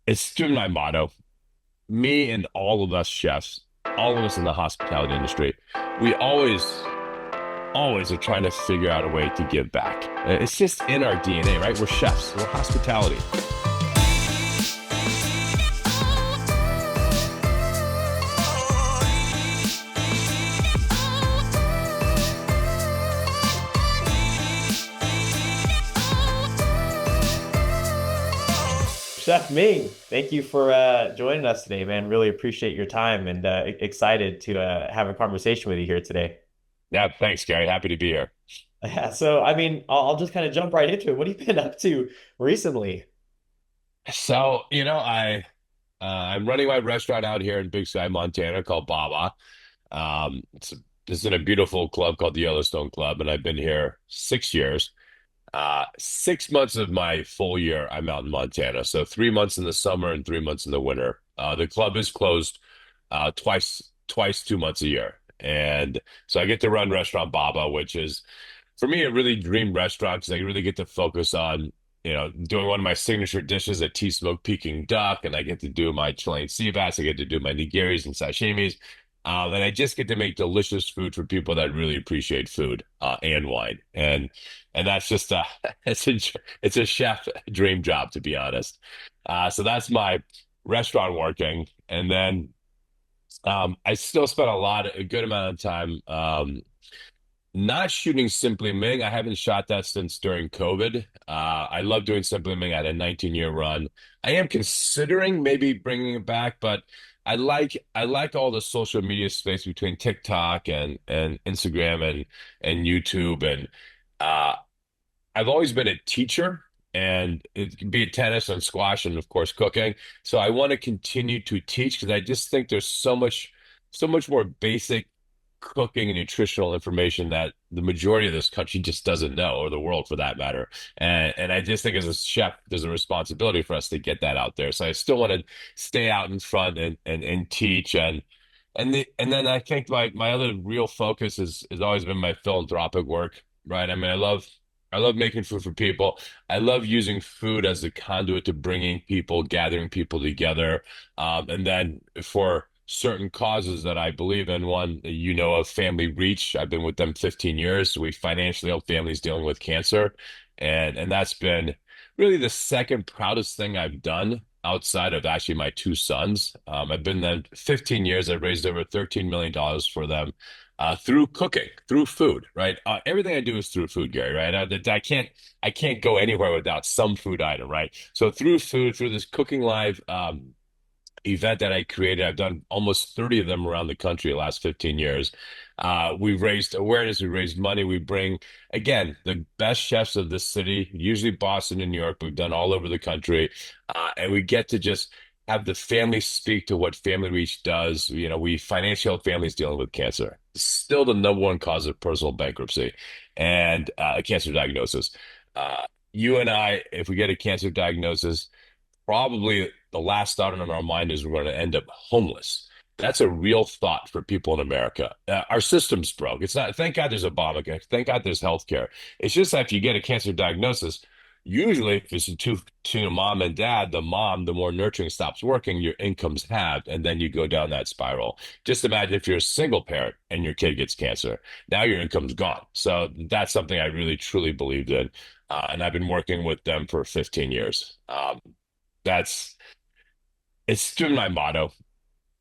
It's still my motto. Me and all of us chefs, all of us in the hospitality industry, we always are trying to figure out a way to give back. It's just in our DNA, right? We're chefs, we're hospitality. Chef Ming, thank you for joining us today, man. Really appreciate your time and excited to have a conversation with you here today. Yeah, thanks, Gary. Happy to be here. Yeah, so I mean, I'll just kind of jump right into it. What have you been up to recently? So, I'm running my restaurant out here in Big Sky, Montana called Baba. It's in a beautiful club called the Yellowstone Club, and I've been here 6 years. 6 months of my full year, I'm out in Montana. So 3 months in the summer and 3 months in the winter. The club is closed twice, 2 months a year. And so I get to run Restaurant Baba, which is for me a really dream restaurant because I really get to focus on, doing one of my signature dishes, a tea smoked Peking duck, and I get to do my Chilean sea bass. I get to do my nigiris and sashimis. And I just get to make delicious food for people that really appreciate food and wine. And that's just it's a chef dream job, to be honest. So that's my restaurant working, and then I still spent a good amount of time not shooting Simply Ming. I haven't shot that since during COVID. I love doing Simply Ming. I had a 19-year run. I am considering maybe bringing it back, but I like all the social media space between TikTok and Instagram and YouTube and uh, I've always been a teacher, and it can be tennis and squash and of course cooking. So I want to continue to teach because I just think there's so much more basic cooking and nutritional information that the majority of this country just doesn't know, or the world for that matter. And I just think as a chef, there's a responsibility for us to get that out there. So I still want to stay out in front and teach and then I think my other real focus has always been my philanthropic work, right? I mean, I love making food for people. I love using food as a conduit to bringing people, gathering people together. And then for certain causes that I believe in, one, of Family Reach. I've been with them 15 years. We financially help families dealing with cancer. And that's been really the second proudest thing I've done outside of actually my two sons. I've been there 15 years. I've raised over $13 million for them through cooking, through food, right? Everything I do is through food, Gary, right? I can't go anywhere without some food item, right? So through food, through this cooking live event that I created, I've done almost 30 of them around the country the last 15 years. We've raised awareness, we raised money, we bring, again, the best chefs of this city, usually Boston and New York. We've done all over the country, and we get to just have the family speak to what Family Reach does. We financial help families dealing with cancer. It's still the number one cause of personal bankruptcy and cancer diagnosis. You and I, if we get a cancer diagnosis, probably the last thought in our mind is we're going to end up homeless. That's a real thought for people in America. Our system's broke. It's not, thank God there's Obamacare. Thank God there's healthcare. It's just that if you get a cancer diagnosis, usually if it's to mom and dad, the mom, the more nurturing stops working, your income's halved, and then you go down that spiral. Just imagine if you're a single parent and your kid gets cancer. Now your income's gone. So that's something I really, truly believed in. And I've been working with them for 15 years. That's it's still my motto.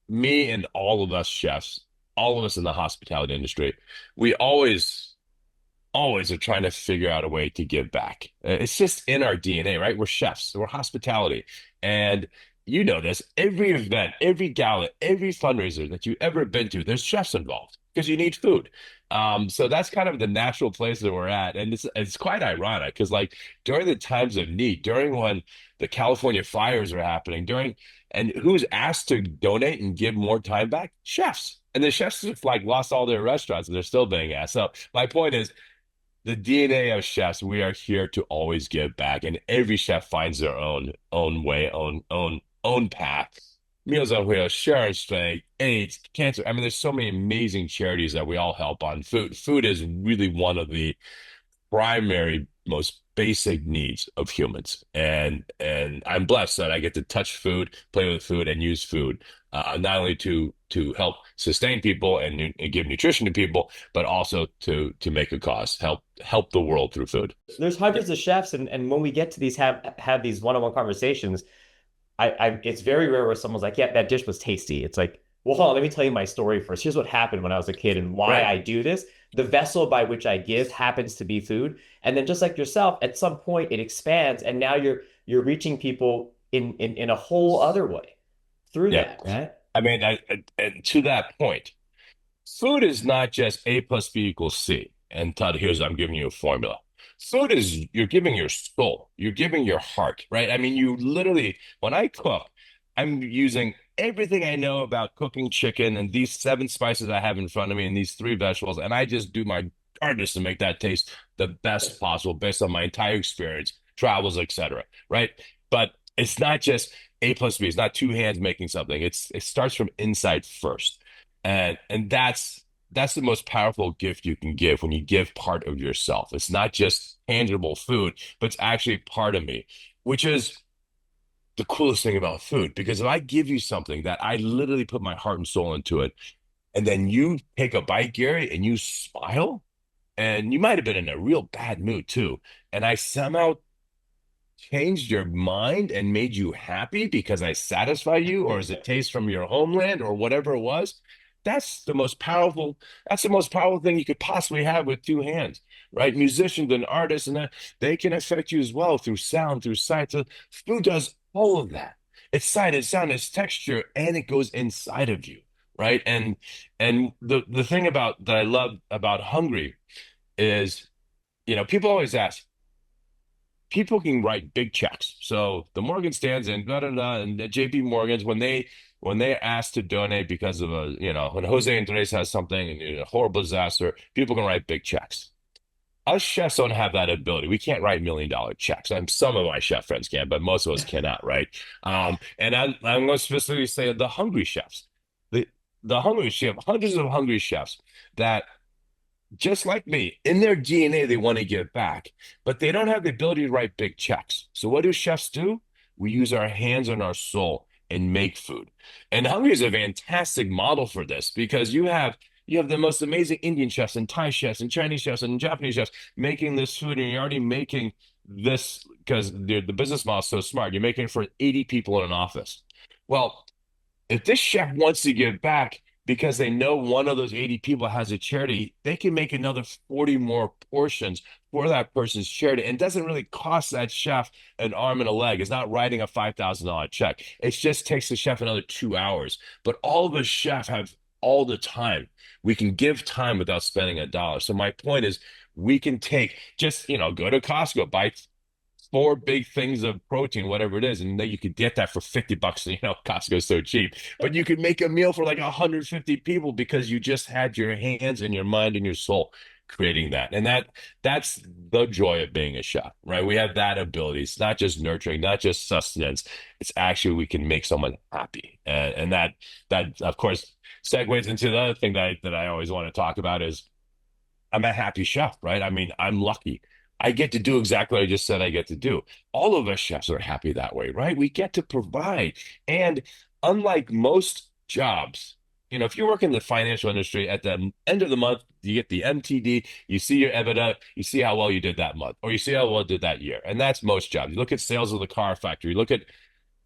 Me and all of us chefs, all of us in the hospitality industry, we always are trying to figure out a way to give back. It's just in our DNA, right? We're chefs, we're hospitality. And you know this, every event, every gala, every fundraiser that you've ever been to, there's chefs involved because you need food. So that's kind of the natural place that we're at. And it's quite ironic because like during the times of need, during when the California fires are happening, and who's asked to donate and give more time back? Chefs. And the chefs have like lost all their restaurants and they're still being asked. So my point is the DNA of chefs, we are here to always give back, and every chef finds their own way, own path. Meals on Wheels, Sharon Strength, AIDS, cancer. I mean, there's so many amazing charities that we all help on. Food is really one of the primary, most basic needs of humans. And I'm blessed that I get to touch food, play with food, and use food, not only to help sustain people and give nutrition to people, but also to make a cause, help the world through food. There's hundreds of chefs, and when we get to these have these one-on-one conversations, I it's very rare where someone's like, yeah, that dish was tasty. It's like, well, hold on, let me tell you my story first. Here's what happened when I was a kid and why Right. I do this. The vessel by which I give happens to be food. And then just like yourself, at some point it expands and now you're reaching people in a whole other way through Yeah. that, right? I mean, and to that point, food is not just A plus B equals C. And Todd, here's I'm giving you a formula. Food is you're giving your soul, you're giving your heart, right? I mean, you literally, when I cook, I'm using everything I know about cooking chicken and these seven spices I have in front of me and these three vegetables, and I just do my darndest to make that taste the best possible based on my entire experience, travels, etc. Right? But it's not just A plus B. It's not two hands making something. It starts from inside first. And that's the most powerful gift you can give when you give part of yourself. It's not just tangible food, but it's actually part of me, which is the coolest thing about food. Because if I give you something that I literally put my heart and soul into it, and then you take a bite, Gary, and you smile, and you might have been in a real bad mood too, and I somehow changed your mind and made you happy because I satisfied you, or is it taste from your homeland or whatever it was? That's the most powerful, that's the most powerful thing you could possibly have with two hands, right? Musicians and artists and that they can affect you as well through sound, through sight. So food does all of that. It's sight, it's sound, it's texture, and it goes inside of you, right? And the thing about that I love about Hungry is, people always ask, people can write big checks. So the Morgan Stan's and da da da and the JP Morgans when they're asked to donate because of when Jose Andres has something and a horrible disaster, people can write big checks. Us chefs don't have that ability. We can't write $1 million checks. Some of my chef friends can, but most of us cannot, right? And I'm going to specifically say the hungry chefs. The the hungry chef, hundreds of hungry chefs that just like me, in their DNA, they want to give back, but they don't have the ability to write big checks. So what do chefs do? We use our hands and our soul and make food. And Hungary is a fantastic model for this because you have the most amazing Indian chefs and Thai chefs and Chinese chefs and Japanese chefs making this food, and you're already making this because the business model is so smart. You're making it for 80 people in an office. Well, if this chef wants to give back because they know one of those 80 people has a charity, they can make another 40 more portions for that person's charity. And it doesn't really cost that chef an arm and a leg. It's not writing a $5,000 check. It just takes the chef another 2 hours. But all of us chefs have all the time. We can give time without spending a dollar. So my point is we can take just, go to Costco, buy four big things of protein, whatever it is, and then you could get that for $50. Costco's so cheap, but you could make a meal for like 150 people because you just had your hands and your mind and your soul creating that. And that's the joy of being a chef, right? We have that ability. It's not just nurturing, not just sustenance. It's actually we can make someone happy. And that of course segues into the other thing that I always want to talk about is I'm a happy chef, right? I mean, I'm lucky. I get to do exactly what I just said I get to do. All of us chefs are happy that way, right? We get to provide. And unlike most jobs, if you work in the financial industry, at the end of the month, you get the MTD, you see your EBITDA, you see how well you did that month, or you see how well you did that year. And that's most jobs. You look at sales of the car factory, you look at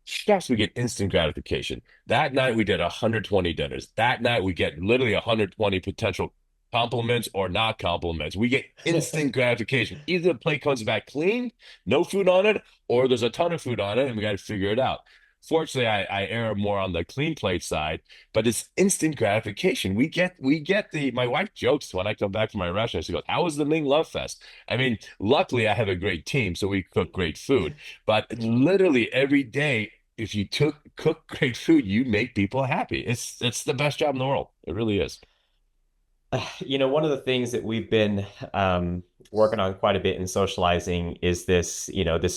chefs, we get instant gratification. That night we did 120 dinners. That night we get literally 120 potential compliments or not compliments. We get instant gratification. Either the plate comes back clean, no food on it, or there's a ton of food on it, and we got to figure it out. Fortunately, I err more on the clean plate side, but it's instant gratification. My wife jokes when I come back from my restaurant. She goes, "How was the Ming Love Fest?" I mean, luckily I have a great team, so we cook great food. But literally every day, if you cook great food, you make people happy. It's the best job in the world. It really is. One of the things that we've been working on quite a bit in socializing is this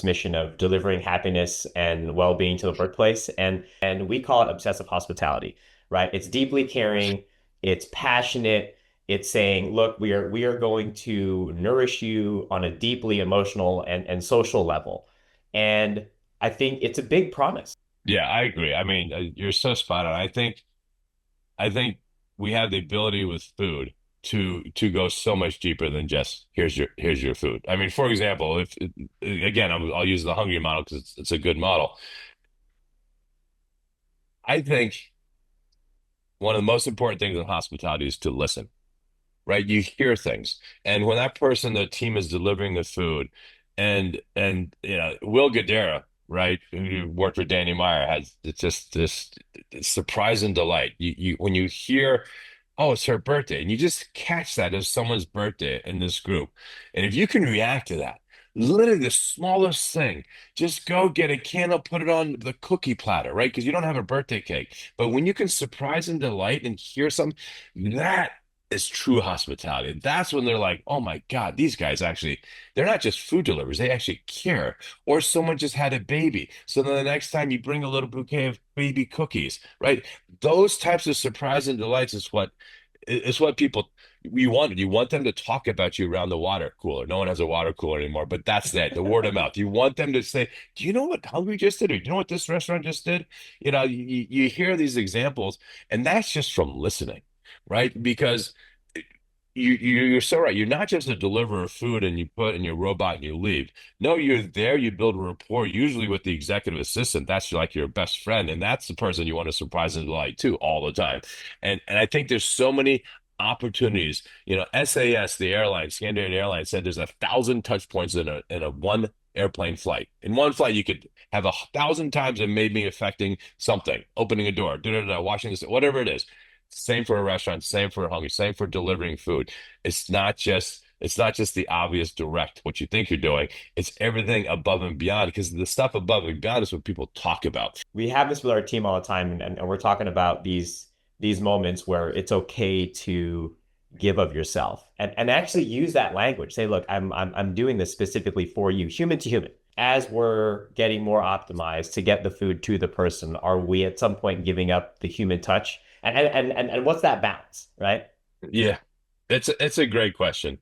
mission of delivering happiness and well-being to the workplace, and we call it obsessive hospitality, right? It's deeply caring, it's passionate, It's saying, look, we are going to nourish you on a deeply emotional and social level. And I think it's a big promise. Yeah, I agree. I mean, you're so spot on. I think we have the ability with food to go so much deeper than just here's your food. I mean, for example, if again, I'll use the hungry model because it's a good model. I think one of the most important things in hospitality is to listen, right? You hear things, and when that person, the team is delivering the food, and you know, Will Guidara, right, who worked for Danny Meyer, has it's just this surprise and delight. You when you hear, oh, it's her birthday, and you just catch that as someone's birthday in this group, and if you can react to that. Literally the smallest thing. Just go get a candle, put it on the cookie platter, right? Because you don't have a birthday cake. But when you can surprise and delight and hear something, that is true hospitality. That's when they're like, oh my God, these guys actually, they're not just food delivers, they actually care. Or someone just had a baby. So then the next time you bring a little bouquet of baby cookies, right? Those types of surprise and delights is what people you want. You want them to talk about you around the water cooler. No one has a water cooler anymore, but that's that, the word of mouth. You want them to say, do you know what Hungry just did? Or do you know what this restaurant just did? You know, you hear these examples, and that's just from listening, right? Because you're so right. You're not just a deliverer of food and you put in your robot and you leave. No, you're there. You build a rapport, usually with the executive assistant. That's like your best friend, and that's the person you want to surprise and delight too all the time. And I think there's so many opportunities. You know, SAS, the airline, Scandinavian Airlines, said there's 1,000 touch points in a one airplane flight. In one flight, you could have 1,000 times it made me affecting something, opening a door, washing this, whatever it is. Same for a restaurant, same for hungry, same for delivering food. It's not just the obvious direct what you think you're doing. It's everything above and beyond because the stuff above and beyond is what people talk about. We have this with our team all the time, and we're talking about these moments where it's okay to give of yourself and actually use that language. Say, look, I'm doing this specifically for you, human to human. As we're getting more optimized to get the food to the person, are we at some point giving up the human touch? And what's that balance, right? Yeah, it's a great question.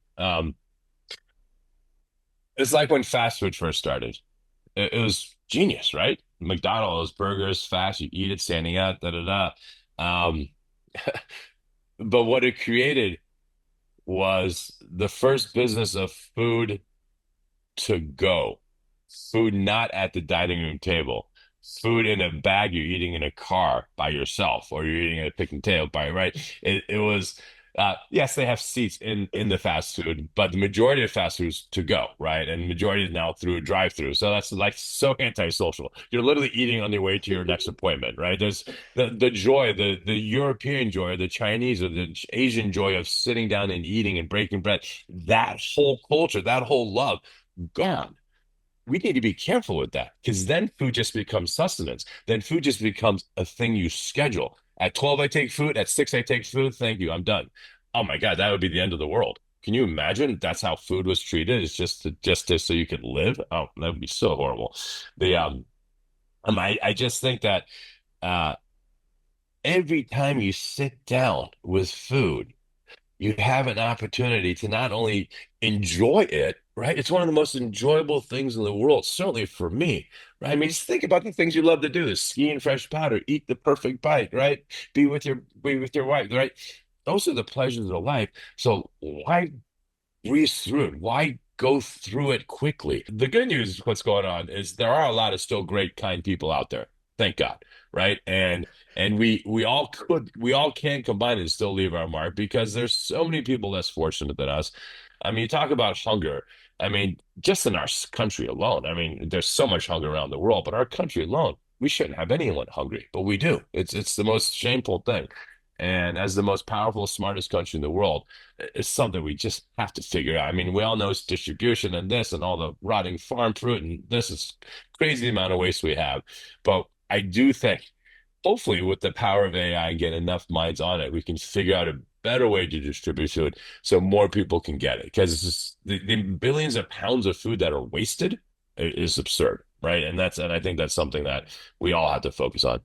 It's like when fast food first started. It was genius, right? McDonald's burgers, fast, you eat it standing up, da da da. Um, but what it created was the first business of food to go. Food not at the dining room table. Food in a bag you're eating in a car by yourself, or you're eating at a picnic table by right. It was yes, they have seats in the fast food, but the majority of fast food is to go, right? And the majority is now through a drive-through. So that's like so antisocial. You're literally eating on your way to your next appointment, right? There's the joy, the European joy, the Chinese or the Asian joy of sitting down and eating and breaking bread. That whole culture, that whole love, gone. We need to be careful with that because then food just becomes sustenance. Then food just becomes a thing you schedule. At 12, I take food. At 6, I take food. Thank you. I'm done. Oh my God, that would be the end of the world. Can you imagine that's how food was treated? It's just so you could live. Oh, that would be so horrible. The I just think that uh every time you sit down with food, you have an opportunity to not only enjoy it, right? It's one of the most enjoyable things in the world, certainly for me, right? I mean, just think about the things you love to do: ski in fresh powder, eat the perfect bite, right? Be with your wife, right? Those are the pleasures of life. So why breeze through it? Why go through it quickly? The good news, what's going on, is there are a lot of still great, kind people out there. Thank God, right? And we all can combine and still leave our mark because there's so many people less fortunate than us. I mean, you talk about hunger. I mean, just in our country alone. I mean, there's so much hunger around the world, but our country alone, we shouldn't have anyone hungry, but we do. It's the most shameful thing. And as the most powerful, smartest country in the world, it's something we just have to figure out. I mean, we all know it's distribution and this and all the rotting farm fruit and this is crazy amount of waste we have. But I do think, hopefully, with the power of AI and get enough minds on it, we can figure out a better way to distribute food so more people can get it. Because it's just, the billions of pounds of food that are wasted is absurd, right? And I think that's something that we all have to focus on.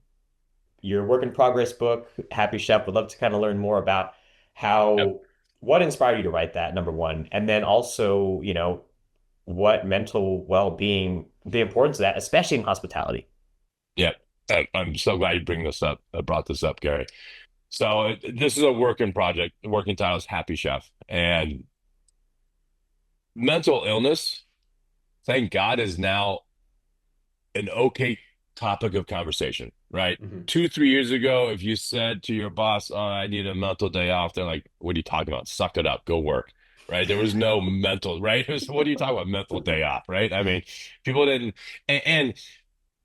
Your work in progress book, Happy Chef, would love to kind of learn more about Yep. how what inspired you to write that, number one? And then also, what mental well-being, the importance of that, especially in hospitality. Yeah. I'm so glad you bring this up, brought this up, Gary. So this is a working project. The working title is Happy Chef. And mental illness, thank God, is now an okay topic of conversation, right? Mhm. 2, 3 years ago, if you said to your boss, "Oh, I need a mental day off," they're like, "What are you talking about? Suck it up, go work." Right? There was no mental, right? It was, what are you talking about? Mental day off, right? I mean, people didn't, and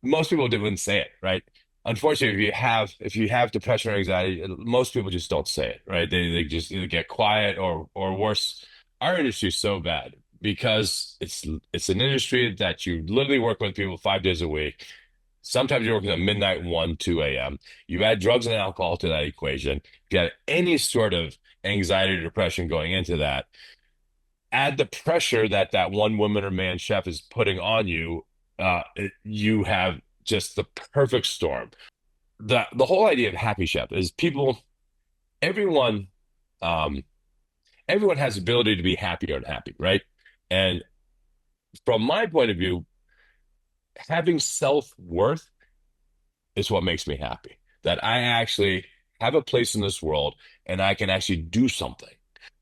most people wouldn't say it, right? Unfortunately, if you have depression or anxiety, most people just don't say it, right? They just either get quiet or worse. Our industry is so bad because it's an industry that you literally work with people 5 days a week. Sometimes you're working at midnight, 1, 2 a.m. You add drugs and alcohol to that equation. If you got any sort of anxiety or depression going into that, add the pressure that that one woman or man chef is putting on you, you have just the perfect storm. The whole idea of happy chef is everyone, um, everyone has the ability to be happy or unhappy, right? And from my point of view, having self-worth is what makes me happy. That I actually have a place in this world and I can actually do something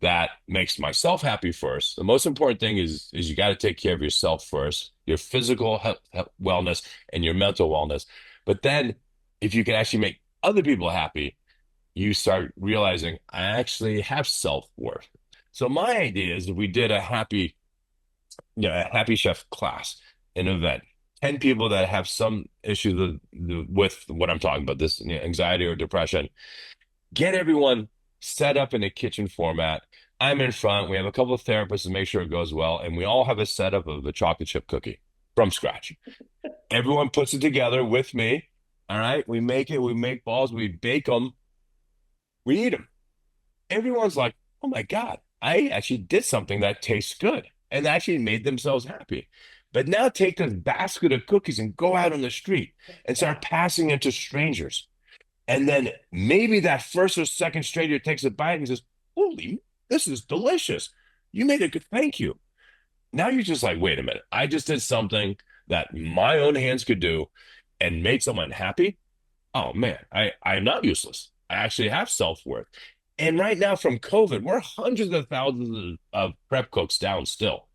that makes myself happy first. The most important thing is you got to take care of yourself first, your physical wellness and your mental wellness. But then if you can actually make other people happy, you start realizing I actually have self-worth. So my idea is if we did a happy chef class, an event, 10 people that have some issue with what I'm talking about, this anxiety or depression, get everyone set up in a kitchen format. I'm in front. We have a couple of therapists to make sure it goes well, and we all have a setup of a chocolate chip cookie from scratch. Everyone puts it together with me. All right. We make it, we make balls, we bake them, we eat them. Everyone's like, oh my God, I actually did something that tastes good and actually made themselves happy. But now take this basket of cookies and go out on the street and start passing it to strangers. And then maybe that first or second stranger takes a bite and says, holy, this is delicious. You made a good, thank you. Now you're just like, wait a minute. I just did something that my own hands could do and made someone happy. Oh man, I'm not useless. I actually have self-worth. And right now from COVID, we're hundreds of thousands of prep cooks down still.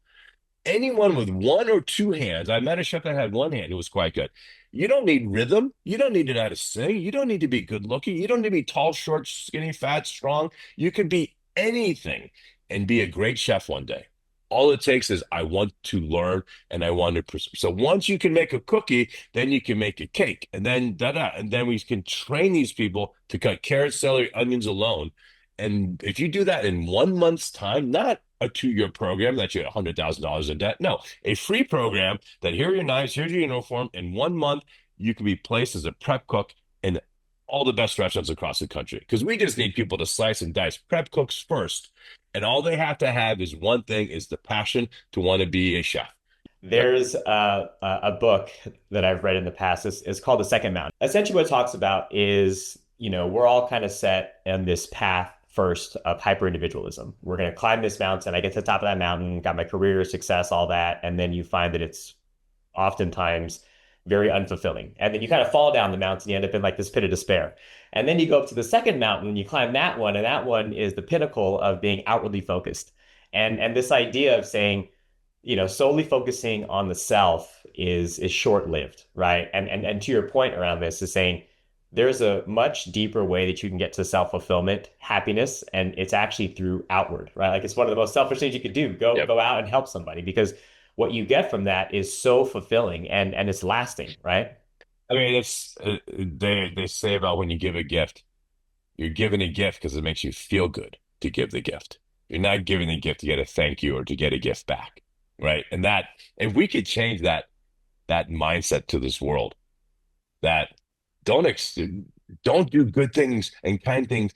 Anyone with one or two hands, I met a chef that had one hand who was quite good. You don't need rhythm. You don't need to know how to sing. You don't need to be good looking. You don't need to be tall, short, skinny, fat, strong. You could be anything and be a great chef one day. All it takes is I want to learn and I want to pursue. So once you can make a cookie, then you can make a cake, and then da da, and then we can train these people to cut carrots, celery, onions alone. And if you do that in 1 month's time, not a 2-year program that you get $100,000 in debt. No, a free program that here are your knives, here's your uniform. In 1 month, you can be placed as a prep cook in all the best restaurants across the country. Because we just need people to slice and dice prep cooks first. And all they have to have is one thing is the passion to want to be a chef. Yep. There's a book that I've read in the past. It's called The Second Mountain. Essentially, what it talks about is, we're all kind of set on this path first of hyper individualism. We're going to climb this mountain. I get to the top of that mountain, got my career, success, all that. And then you find that it's oftentimes very unfulfilling. And then you kind of fall down the mountain, you end up in like this pit of despair. And then you go up to the second mountain, you climb that one, and that one is the pinnacle of being outwardly focused. And this idea of saying, solely focusing on the self is short-lived, right? And to your point around this is saying there's a much deeper way that you can get to self-fulfillment, happiness, and it's actually through outward, right? Like it's one of the most selfish things you could do. Go Yep. go out and help somebody because what you get from that is so fulfilling and it's lasting, right? I mean, it's they say about when you give a gift, you're giving a gift because it makes you feel good to give the gift. You're not giving the gift to get a thank you or to get a gift back, right? And that if we could change that mindset to this world, that don't ex don't do good things and kind things.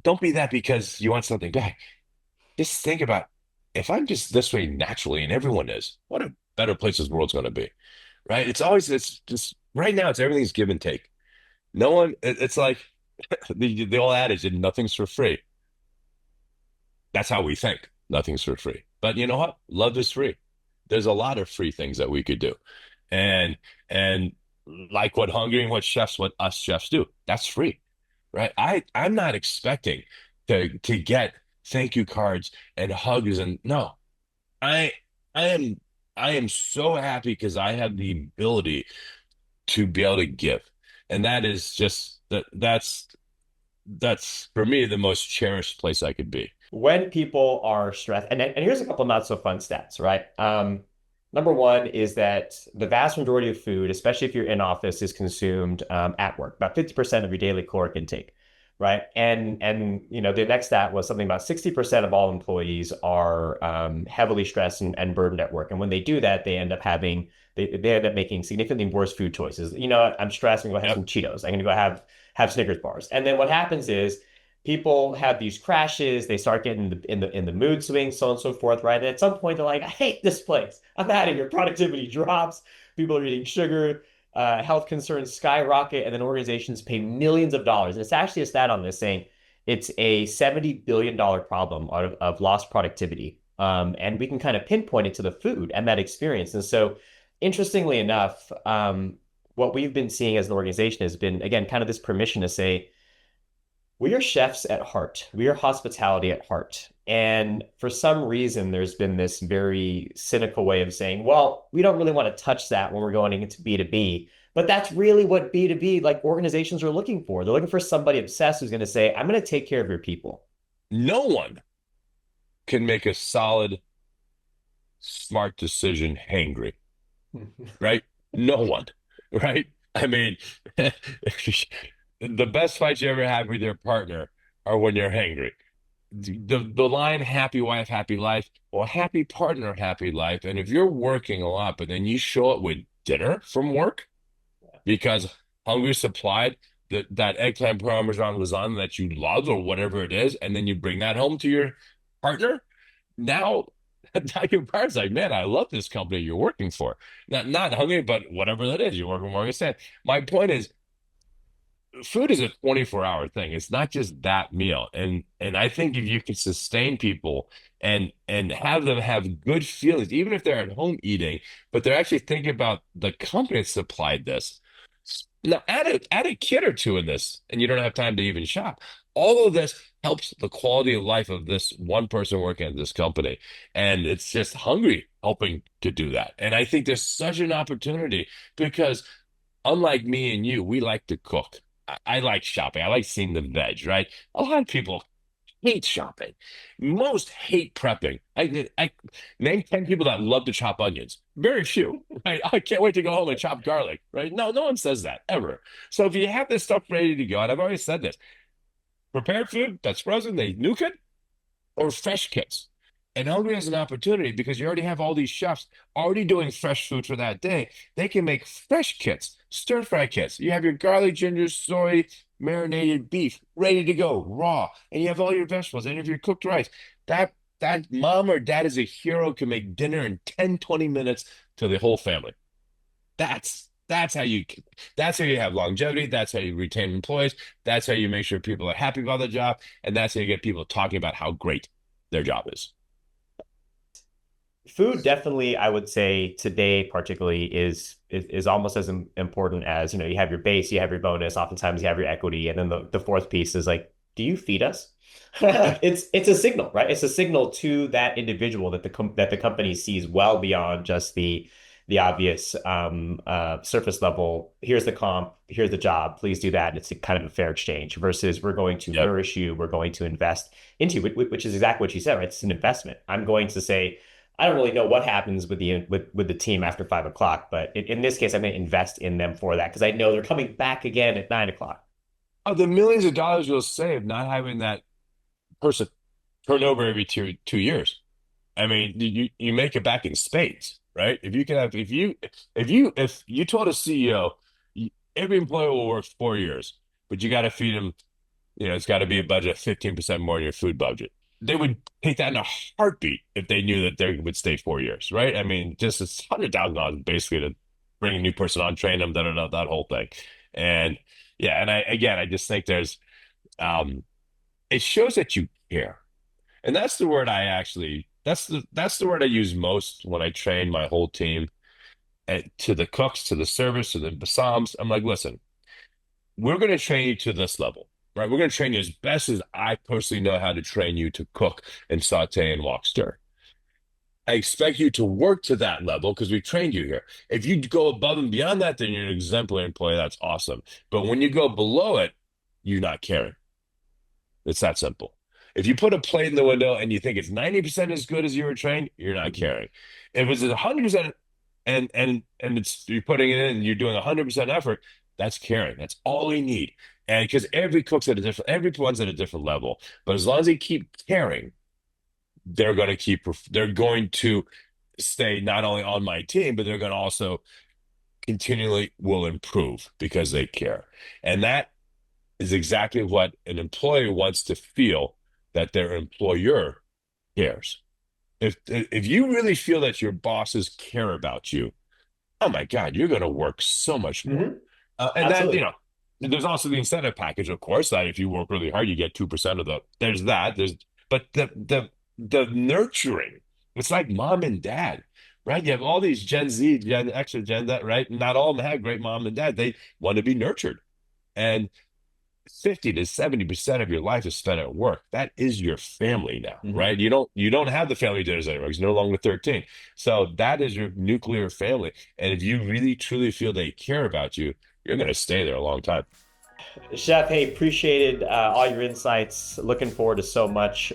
Don't be that because you want something back. Just think about if I'm just this way naturally and everyone is, what a better place this world's going to be, right? It's just right now it's everything's give and take. No one, it's like the old adage, nothing's for free. That's how we think. Nothing's for free. But you know what? Love is free. There's a lot of free things that we could do. And and like what Hungry and what us chefs do, that's free. Right? I'm not expecting to get thank you cards and hugs and no. I I am I am so happy because I have the ability to be able to give. And that is just that's for me the most cherished place I could be. When people are stressed, and here's a couple not so fun stats, right? Number one is that the vast majority of food, especially if you're in office, is consumed at work. About 50% of your daily caloric intake, right? And the next stat was something about 60% of all employees are heavily stressed and burdened at work. And when they do that, they end up making significantly worse food choices. I'm stressed. I'm gonna go have Yep. some Cheetos. I'm gonna go have Snickers bars. And then what happens is people have these crashes. They start getting in the mood swings, so on and so forth, right? And at some point, they're like, I hate this place. I'm out of here. Productivity drops. People are eating sugar. Health concerns skyrocket, and then organizations pay millions of dollars. And it's actually a stat on this saying it's a $70 billion problem of lost productivity. And we can kind of pinpoint it to the food and that experience. And so, interestingly enough, what we've been seeing as an organization has been, again, kind of this permission to say, we are chefs at heart. We are hospitality at heart. And for some reason, there's been this very cynical way of saying, well, we don't really want to touch that when we're going into B2B. But that's really what B2B like organizations are looking for. They're looking for somebody obsessed who's going to say, I'm going to take care of your people. No one can make a solid, smart decision hangry, right? No one, right? I mean, the best fights you ever have with your partner are when you're hangry. The line happy wife, happy life, well, happy partner, happy life. And if you're working a lot, but then you show up with dinner from work because Hungry supplied that eggplant parmesan lasagna that you love or whatever it is, and then you bring that home to your partner, now now your partner's like, man, I love this company you're working for. Not Hungry, but whatever that is, you're working for Morgan Stanley. My point is food is a 24-hour thing. It's not just that meal. And I think if you can sustain people and have them have good feelings, even if they're at home eating, but they're actually thinking about the company that supplied this. Now add a kid or two in this, and you don't have time to even shop. All of this helps the quality of life of this one person working at this company. And it's just Hungry helping to do that. And I think there's such an opportunity because unlike me and you, we like to cook. I like shopping. I like seeing the veg, right? A lot of people hate shopping. Most hate prepping. I name 10 people that love to chop onions. Very few, right? I can't wait to go home and chop garlic, right? No one says that ever. So if you have this stuff ready to go, and I've always said this, prepared food that's frozen, they nuke it, or fresh kits. And Hungry has an opportunity because you already have all these chefs already doing fresh food for that day. They can make fresh kits, stir fry kits. You have your garlic, ginger, soy, marinated beef ready to go, raw, and you have all your vegetables and if your cooked rice. That mom or dad is a hero can make dinner in 10, 20 minutes to the whole family. That's how you have longevity. That's how you retain employees. That's how you make sure people are happy about the job, and that's how you get people talking about how great their job is. Food definitely, I would say today particularly is almost as important as, you have your base, you have your bonus, oftentimes you have your equity, and then the fourth piece is like, do you feed us? It's a signal, right? It's a signal to that individual that the company sees well beyond just the obvious surface level. Here's the comp, here's the job, please do that. It's a kind of a fair exchange versus we're going to Yep. nourish you, we're going to invest into you, which is exactly what you said, right? It's an investment. I'm going to say, I don't really know what happens with the team after 5 o'clock, but in this case, I'm going to invest in them for that because I know they're coming back again at 9 o'clock. Of the millions of dollars you'll save not having that person turn over every two years. I mean, you make it back in spades, right? If you can have if you told a CEO every employee will work 4 years, but you got to feed them, it's got to be a budget of 15% more in your food budget. They would take that in a heartbeat if they knew that they would stay 4 years, right? I mean, just it's $100,000 basically to bring a new person on, train them, that whole thing. And yeah, and I just think there's it shows that you care. And that's the word I actually that's the word I use most when I train my whole team to the cooks, to the servers, to the basams. I'm like, listen, we're going to train you to this level, right? We're going to train you as best as I personally know how to train you to cook and saute and wok stir. I expect you to work to that level because we trained you here. If you go above and beyond that, then you're an exemplary employee. That's awesome. But when you go below it, you're not caring. It's that simple. If you put a plate in the window and you think it's 90% as good as you were trained, you're not Mhm. caring. If it's 100% and it's you're putting it in and you're doing 100% effort, that's caring. That's all we need. And because every cook's at a different, everyone's at a different level. But as long as they keep caring, they're going to stay not only on my team, but they're going to also continually will improve because they care. And that is exactly what an employer wants to feel that their employer cares. If you really feel that your bosses care about you, oh my God, you're going to work so much more. Mhm. And then, Absolutely. there's also the incentive package, of course, that if you work really hard, you get 2% of there's that. But the nurturing, it's like mom and dad, right? You have all these Gen Z, Gen X, or Gen that, right? Not all of them have great mom and dad. They want to be nurtured. And 50 to 70% of your life is spent at work. That is your family now, Mhm. right? You don't have the family dinners anymore because you're no longer 13. So that is your nuclear family. And if you really truly feel they care about you, you're going to stay there a long time. Chef, hey, appreciated all your insights. Looking forward to so much.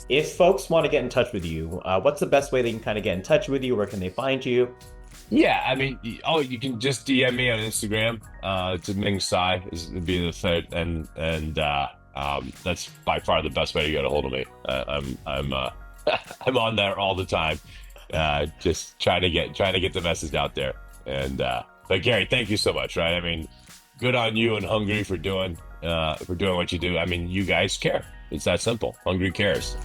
If folks want to get in touch with you, what's the best way they can kind of get in touch with you? Where can they find you? Yeah, I mean, you can just DM me on Instagram. To Ming Tsai is would be the third, and that's by far the best way to get a hold of me. I'm I'm on there all the time, just trying to get the message out there. But Gary, thank you so much. Right? I mean, good on you and Hungry for doing what you do. I mean, you guys care. It's that simple. Hungry cares.